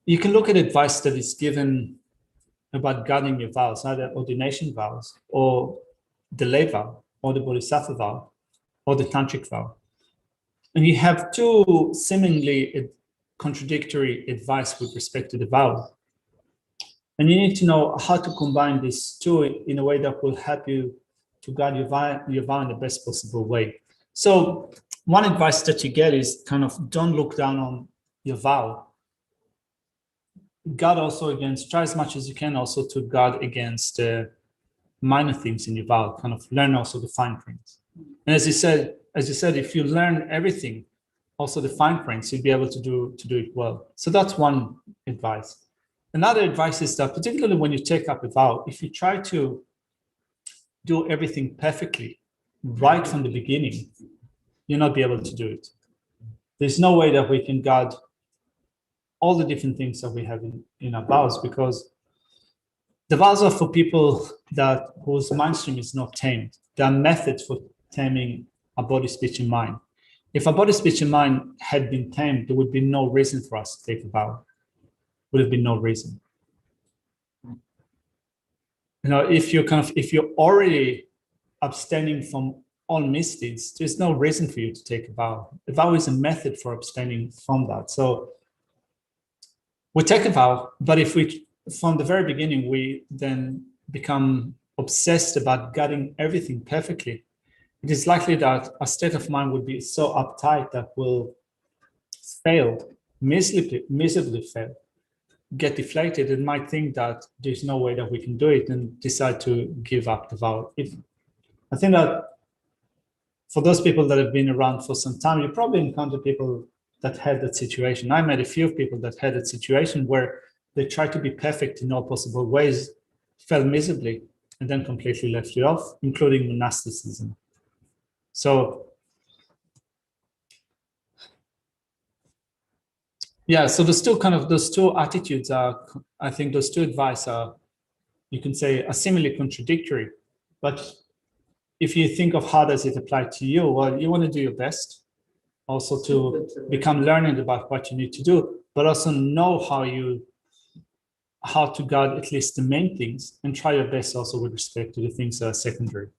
you can look at advice that is given about guarding your vows, either ordination vows or the lay vow or the Bodhisattva vow or the tantric vow. And you have two seemingly contradictory advice with respect to the vow. And you need to know how to combine these two in a way that will help you to guard your vow in the best possible way. So one advice that you get is kind of don't look down on your vow. Guard also against, try as much as you can also to guard against minor things in your vow, kind of learn also the fine prints. And as you said, if you learn everything, also the fine prints, you'll be able to do it well. So that's one advice. Another advice is that particularly when you take up a vow, if you try to do everything perfectly right from the beginning, you'll not be able to do it. There's no way that we can guard all the different things that we have in our vows, because the vows are for people whose mind stream is not tamed. There are methods for taming our body, speech, and mind. If our body, speech, and mind had been tamed, there would be no reason for us to take a vow. Would have been no reason. You know, if you're already abstaining from all misdeeds, there's no reason for you to take a vow. A vow is a method for abstaining from that. So we take a vow, but if we, from the very beginning, we then become obsessed about guarding everything perfectly, it is likely that our state of mind would be so uptight that we'll fail, miserably fail, get deflated, and might think that there's no way that we can do it and decide to give up the vow. I think that for those people that have been around for some time, you probably encounter people that had that situation. I met a few people that had that situation where they tried to be perfect in all possible ways, fell miserably, and then completely left it off, including monasticism. So, yeah, so those two attitudes are, I think those two advice are, you can say, are seemingly contradictory. But if you think of how does it apply to you, well, you want to do your best also to become learned about what you need to do, but also know how to guard at least the main things and try your best also with respect to the things that are secondary.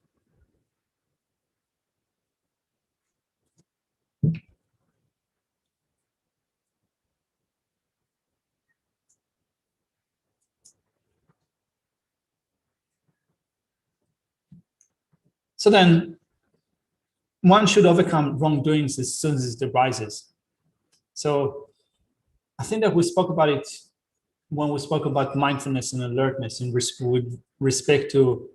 So then one should overcome wrongdoings as soon as it arises. So I think that we spoke about it when we spoke about mindfulness and alertness with respect to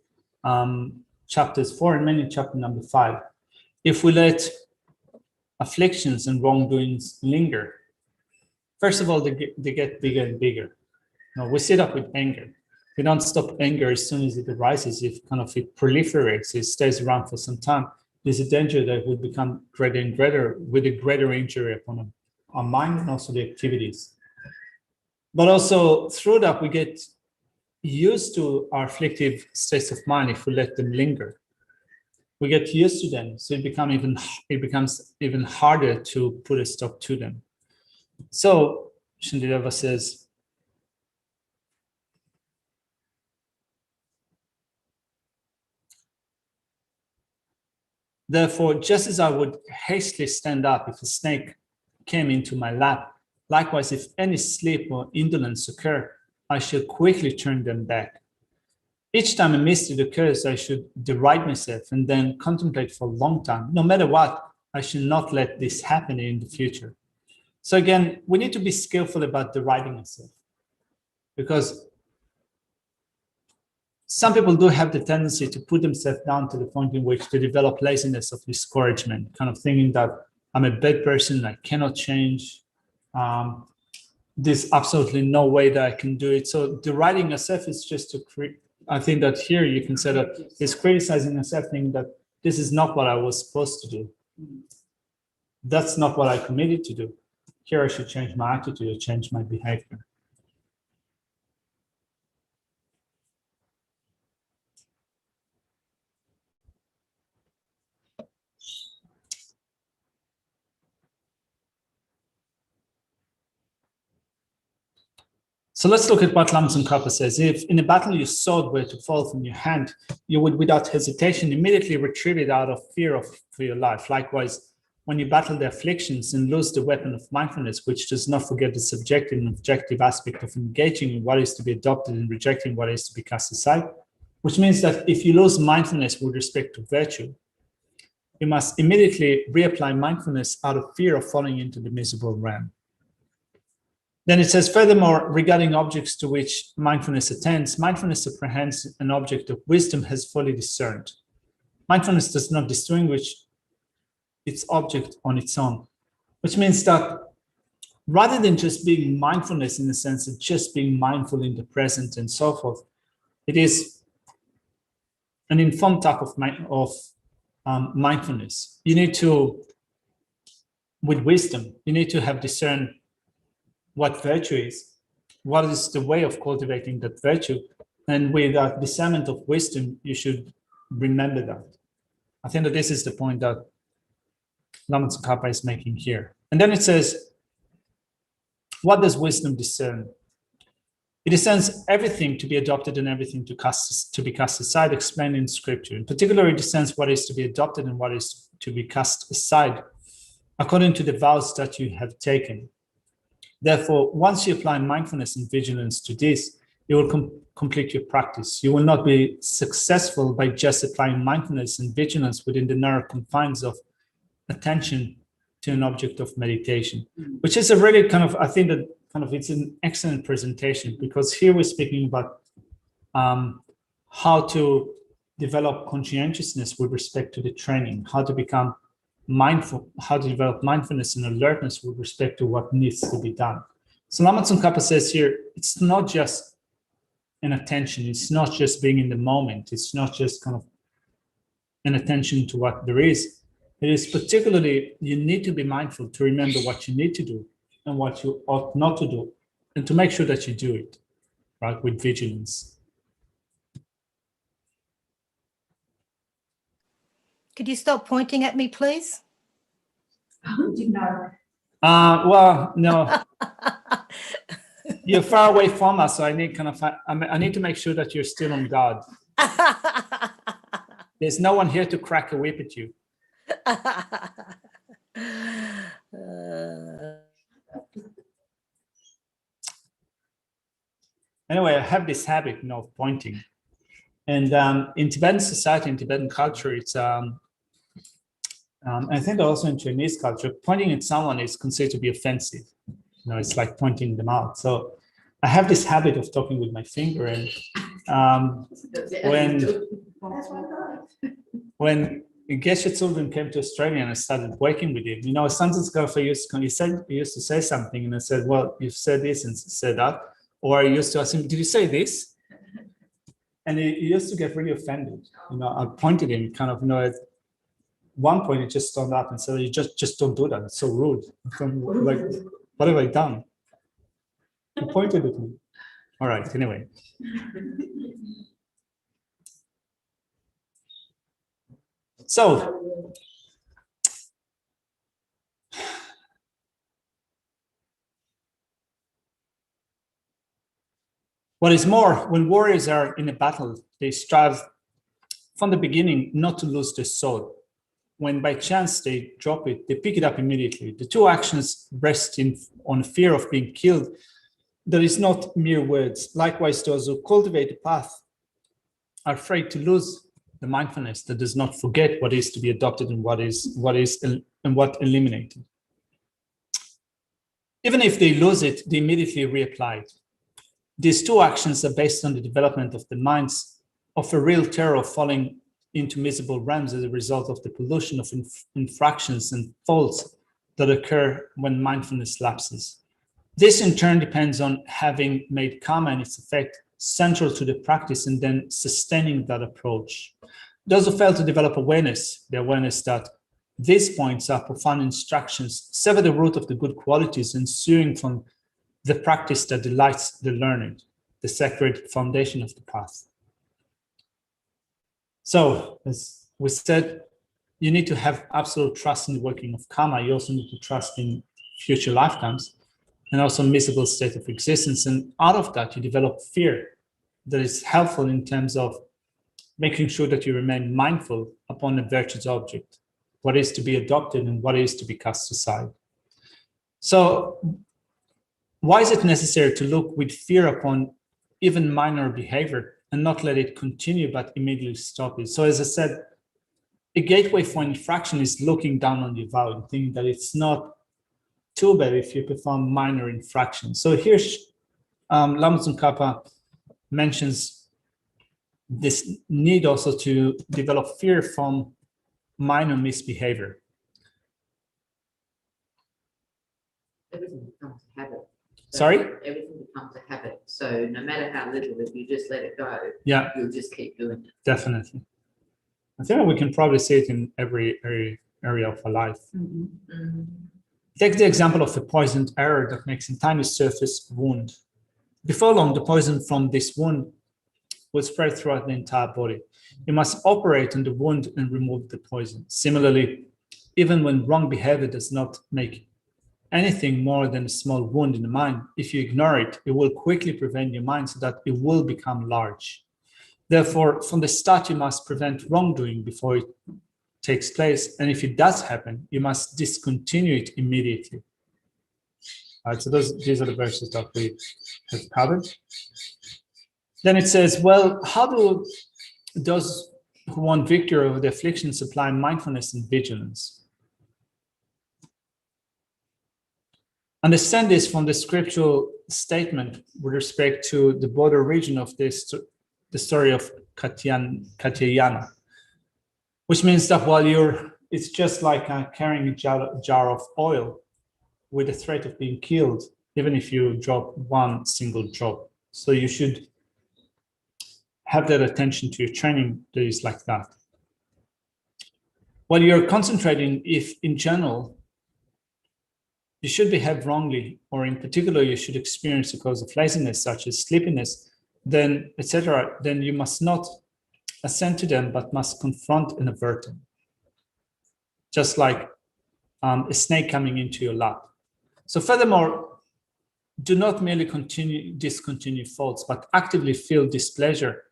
chapters 4 and mainly chapter number 5. If we let afflictions and wrongdoings linger, first of all, they get bigger and bigger. Now, we sit up with anger. We don't stop anger as soon as it arises. If it proliferates, it stays around for some time, there's a danger that it will become greater and greater with a greater injury upon our mind and also the activities. But also through that, we get used to our afflictive states of mind if we let them linger. We get used to them, so it becomes even harder to put a stop to them. So Shantideva says, therefore, just as I would hastily stand up if a snake came into my lap. Likewise, if any sleep or indolence occur, I shall quickly turn them back. Each time a mistake occurs, I should deride myself and then contemplate for a long time. No matter what, I should not let this happen in the future. So again, we need to be skillful about deriding ourselves, because some people do have the tendency to put themselves down to the point in which they develop laziness of discouragement, kind of thinking that I'm a bad person, I cannot change. There's absolutely no way that I can do it. So deriding yourself is just to create. I think that here you can say that it's criticizing yourself, thinking that this is not what I was supposed to do. That's not what I committed to do. Here I should change my attitude or change my behavior. So let's look at what Lama Tsongkhapa says. If in a battle your sword were to fall from your hand, you would without hesitation immediately retrieve it out of fear for your life. Likewise, when you battle the afflictions and lose the weapon of mindfulness, which does not forget the subjective and objective aspect of engaging in what is to be adopted and rejecting what is to be cast aside, which means that if you lose mindfulness with respect to virtue, you must immediately reapply mindfulness out of fear of falling into the miserable realm. Then it says, furthermore, regarding objects to which mindfulness attends, mindfulness apprehends an object of wisdom has fully discerned. Mindfulness does not distinguish its object on its own, which means that rather than just being mindfulness in the sense of just being mindful in the present and so forth, it is an informed type of mindfulness. You need to, with wisdom, you need to have discerned what virtue is, what is the way of cultivating that virtue, and with that discernment of wisdom, you should remember that. I think that this is the point that Lama Tsongkhapa is making here. And then it says, what does wisdom discern? It discerns everything to be adopted and everything to be cast aside, explained in scripture. In particular, it discerns what is to be adopted and what is to be cast aside, according to the vows that you have taken. Therefore, once you apply mindfulness and vigilance to this, you will complete your practice. You will not be successful by just applying mindfulness and vigilance within the narrow confines of attention to an object of meditation, which is a really kind of, I think that kind of, it's an excellent presentation, because here we're speaking about how to develop conscientiousness with respect to the training, how to become mindful, how to develop mindfulness and alertness with respect to what needs to be done. So Lama Tsongkhapa says here, it's not just an attention, it's not just being in the moment, it's not just kind of an attention to what there is. It is particularly, you need to be mindful to remember what you need to do and what you ought not to do, and to make sure that you do it, right, with vigilance. Could you stop pointing at me, please? Well, no. You're far away from us, so I need I need to make sure that you're still on guard. There's no one here to crack a whip at you. Anyway, I have this habit, of pointing. And in Tibetan society, in Tibetan culture, it's, I think also in Chinese culture, pointing at someone is considered to be offensive. It's like pointing them out. So I have this habit of talking with my finger, and when Geshe Tsulden came to Australia and I started working with him, Sansan Skarfa used to say something, and I said, well, you've said this and said that. Or I used to ask him, did you say this? And he used to get really offended. I pointed him kind of, at one point he just stood up and said, you just don't do that. It's so rude. I'm like, what have I done? He pointed at me. All right, anyway. So, what is more, when warriors are in a battle, they strive from the beginning not to lose their sword. when by chance they drop it, they pick it up immediately. The two actions rest on fear of being killed. That is not mere words. Likewise, those who cultivate the path are afraid to lose the mindfulness that does not forget what is to be adopted and what eliminated. Even if they lose it, they immediately reapply it. These two actions are based on the development of the minds of a real terror of falling into miserable realms as a result of the pollution of infractions and faults that occur when mindfulness lapses. This in turn depends on having made karma and its effect central to the practice and then sustaining that approach. Those who fail to develop awareness, the awareness that these points are profound instructions, sever the root of the good qualities ensuing from the practice that delights the learned, the sacred foundation of the path. So, as we said, you need to have absolute trust in the working of karma. You also need to trust in future lifetimes and also miserable state of existence. And out of that, you develop fear that is helpful in terms of making sure that you remain mindful upon a virtuous object, what is to be adopted and what is to be cast aside. So, why is it necessary to look with fear upon even minor behavior and not let it continue, but immediately stop it? So as I said, a gateway for infraction is looking down on your vow and thinking that it's not too bad if you perform minor infractions. So here, Lama Tsongkhapa mentions this need also to develop fear from minor misbehavior. Everything becomes a habit. Sorry? Everything becomes a habit. So no matter how little, if you just let it go, Yeah, you'll just keep doing it. definitely. I think we can probably see it in every area of our life. Take the example of a poisoned arrow that makes a tiny surface wound. Before long, the poison from this wound will spread throughout the entire body. You must operate on the wound and remove the poison. Similarly, even when wrong behavior does not make anything more than a small wound in the mind, if you ignore it, it will quickly prevent your mind so that it will become large. Therefore, from the start, you must prevent wrongdoing before it takes place. And if it does happen, you must discontinue it immediately. All right, so these are the verses that we have covered. Then it says, well, how do those who want victory over the afflictions apply mindfulness and vigilance? Understand this from the scriptural statement with respect to the border region of this, the story of Katyayana, which means that while it's just like carrying a jar of oil with the threat of being killed, even if you drop one single drop. So you should have that attention to your training that is like that. While you're concentrating, if in general, you should behave wrongly, or in particular, you should experience a cause of laziness, such as sleepiness, then, etc., then you must not assent to them, but must confront and avert them. Just like a snake coming into your lap. So furthermore, do not merely discontinue faults, but actively feel displeasure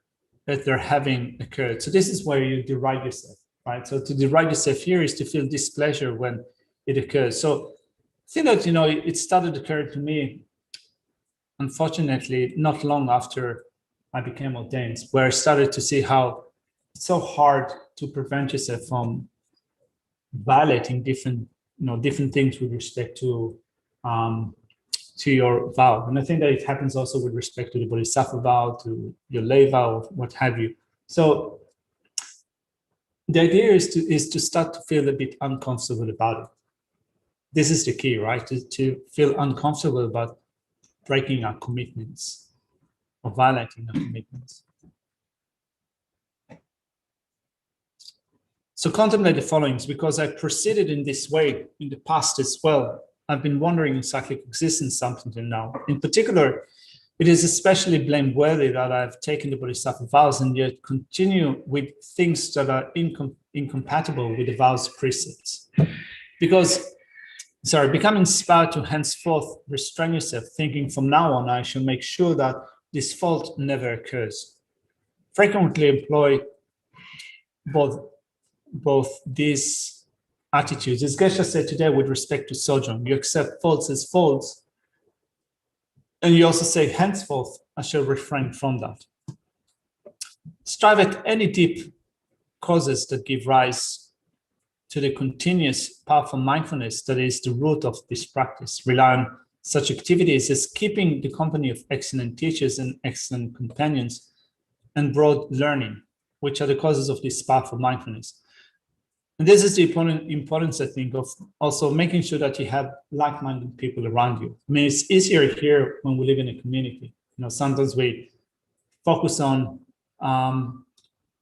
that they're having occurred. So this is where you deride yourself, right? So to deride yourself here is to feel displeasure when it occurs. So I think that, it started occurring to me, unfortunately, not long after I became ordained, where I started to see how it's so hard to prevent yourself from violating different things with respect to your vow. And I think that it happens also with respect to the Bodhisattva vow, to your lay vow, or what have you. So the idea is to start to feel a bit uncomfortable about it. This is the key, right? To feel uncomfortable about breaking our commitments or violating our commitments. So contemplate the followings, because I proceeded in this way in the past as well. I've been wandering in cyclic existence up until now. In particular, it is especially blameworthy that I've taken the Bodhisattva vows and yet continue with things that are incompatible with the vows precepts. Become inspired to henceforth restrain yourself, thinking from now on I shall make sure that this fault never occurs. Frequently employ both these attitudes. As Geshe said today with respect to sojourn, you accept faults as faults, and you also say, henceforth, I shall refrain from that. Strive at any deep causes that give rise to the continuous, powerful mindfulness that is the root of this practice. Rely on such activities as keeping the company of excellent teachers and excellent companions and broad learning, which are the causes of this powerful mindfulness. And this is the importance, I think, of also making sure that you have like-minded people around you. I mean, it's easier here when we live in a community. You know, sometimes we focus on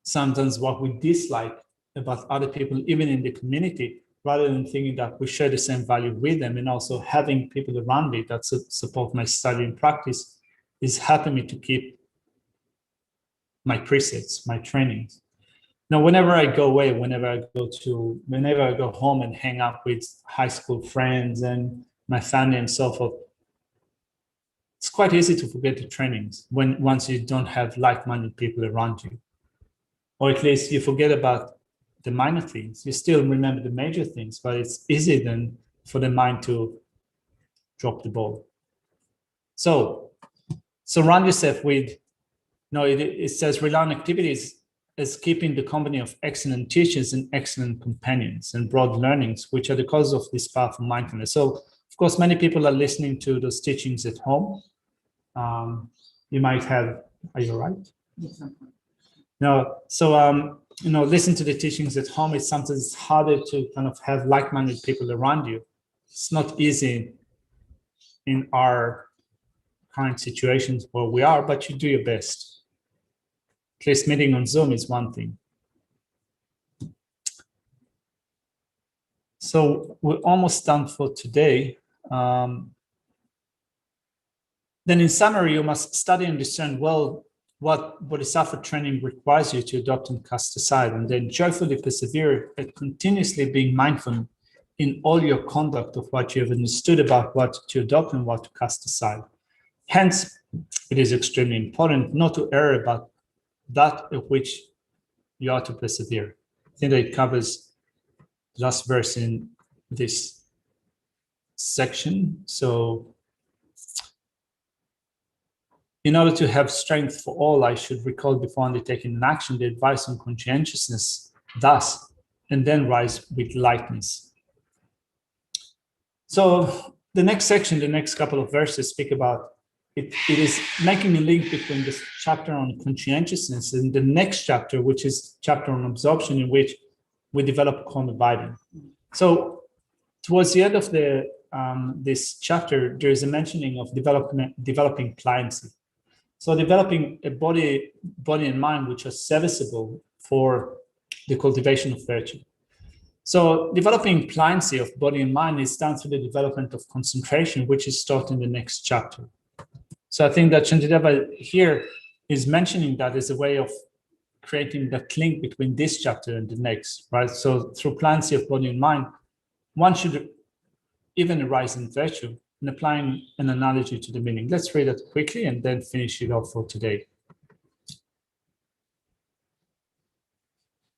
sometimes what we dislike about other people, even in the community, rather than thinking that we share the same value with them, and also having people around me that support my study and practice is helping me to keep my precepts, my trainings. Now, whenever I go away, whenever I go home and hang out with high school friends and my family and so forth, it's quite easy to forget the trainings once you don't have like-minded people around you. Or at least you forget about the minor things. You still remember the major things, but it's easy then for the mind to drop the ball. So surround yourself with, it says rely on activities as keeping the company of excellent teachers and excellent companions and broad learnings, which are the cause of this powerful mindfulness. So, of course, many people are listening to those teachings at home. You might have, are you all right? Yes, I'm fine. No, so, listen to the teachings at home. It's sometimes harder to kind of have like-minded people around you. It's not easy in our current situations where we are, but you do your best. At least meeting on Zoom is one thing. So we're almost done for today. Then in summary, you must study and discern well what Bodhisattva training requires you to adopt and cast aside, and then joyfully persevere at continuously being mindful in all your conduct of what you have understood about what to adopt and what to cast aside. Hence, it is extremely important not to err about that of which you are to persevere. I think that it covers the last verse in this section. So, in order to have strength for all, I should recall before undertaking an action the advice on conscientiousness, thus, and then rise with lightness. So, the next section, the next couple of verses speak about it is making a link between this chapter on conscientiousness and the next chapter, which is chapter on absorption, in which we develop calm abiding. So towards the end of this chapter, there is a mentioning of developing pliancy. So developing a body and mind which are serviceable for the cultivation of virtue. So developing pliancy of body and mind is done through the development of concentration, which is taught in the next chapter. So I think that Shantideva here is mentioning that as a way of creating that link between this chapter and the next, right? So through pliancy of body and mind, one should even arise in virtue, and applying an analogy to the meaning. Let's read it quickly and then finish it off for today.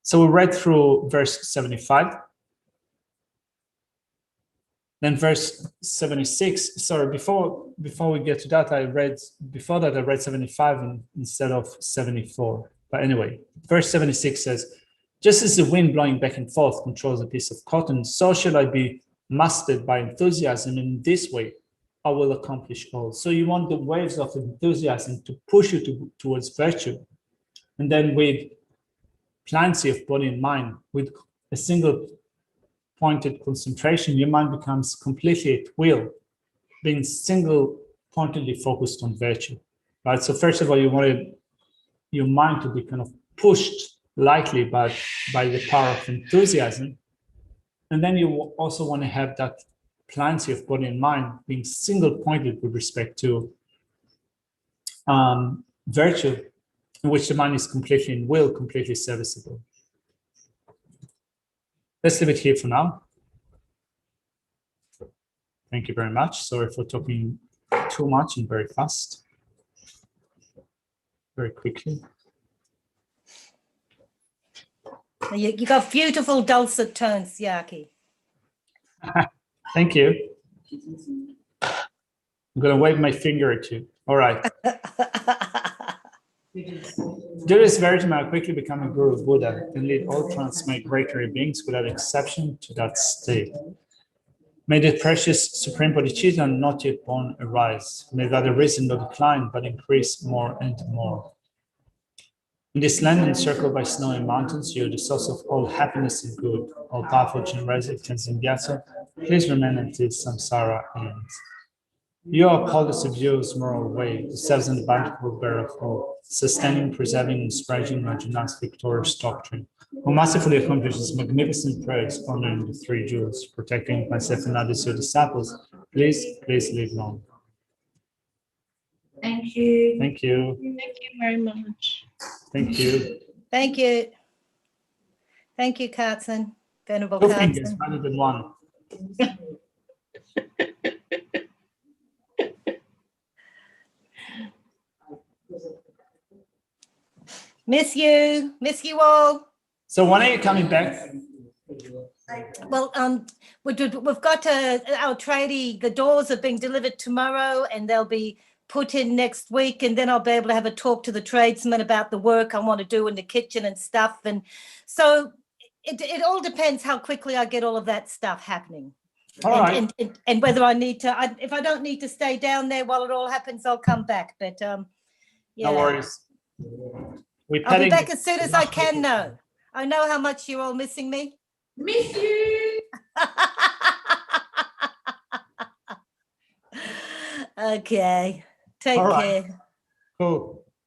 So we read through verse 75. Then verse 76, sorry, before we get to that, I read 75 instead of 74. But anyway, verse 76 says, just as the wind blowing back and forth controls a piece of cotton, so shall I be mastered by enthusiasm. In this way, I will accomplish all. So you want the waves of enthusiasm to push you towards virtue. And then with pliancy of body and mind, with a single pointed concentration, your mind becomes completely at will, being single-pointedly focused on virtue, right? So first of all, you want your mind to be kind of pushed lightly by the power of enthusiasm. And then you also want to have that pliancy of body and mind being single-pointed with respect to virtue, in which the mind is completely in will, completely serviceable. Let's leave it here for now. Thank you very much. Sorry for talking too much and very fast. Very quickly. You got beautiful dulcet tones, Yaki. Thank you. I'm gonna wave my finger at you. All right. Do this Vertima quickly become a guru of Buddha and lead all transmigratory beings without exception to that state. May the precious Supreme Bodhisattva not yet born arise. May that arisen not decline, but increase more and more. In this land encircled by snowy mountains, you are the source of all happiness and good. All powerful Chenrezig Tenzin Gyatso, please remain until samsara ends. You are Paul the Subdue's moral way, the self-bountiful bearer of all, sustaining, preserving, and spreading Rajanat's victorious doctrine, who masterfully accomplishes magnificent prayers honoring the three jewels, protecting myself and others, your disciples. Please live long. Thank you. Thank you. Thank you very much. Thank you. Thank you. Thank you, Carson. Venerable Two fingers Carson. rather than one. Miss you all. So when are you coming back? Well, we've got our tradie, the doors are being delivered tomorrow and they'll be put in next week, and then I'll be able to have a talk to the tradesmen about the work I want to do in the kitchen and stuff. And so it all depends how quickly I get all of that stuff happening. All right. And whether I need to, if I don't need to stay down there while it all happens, I'll come back. But yeah. No worries. I'll be back as soon as I can know. I know how much you're all missing me. Miss you. Okay. Take All right. care. Cool.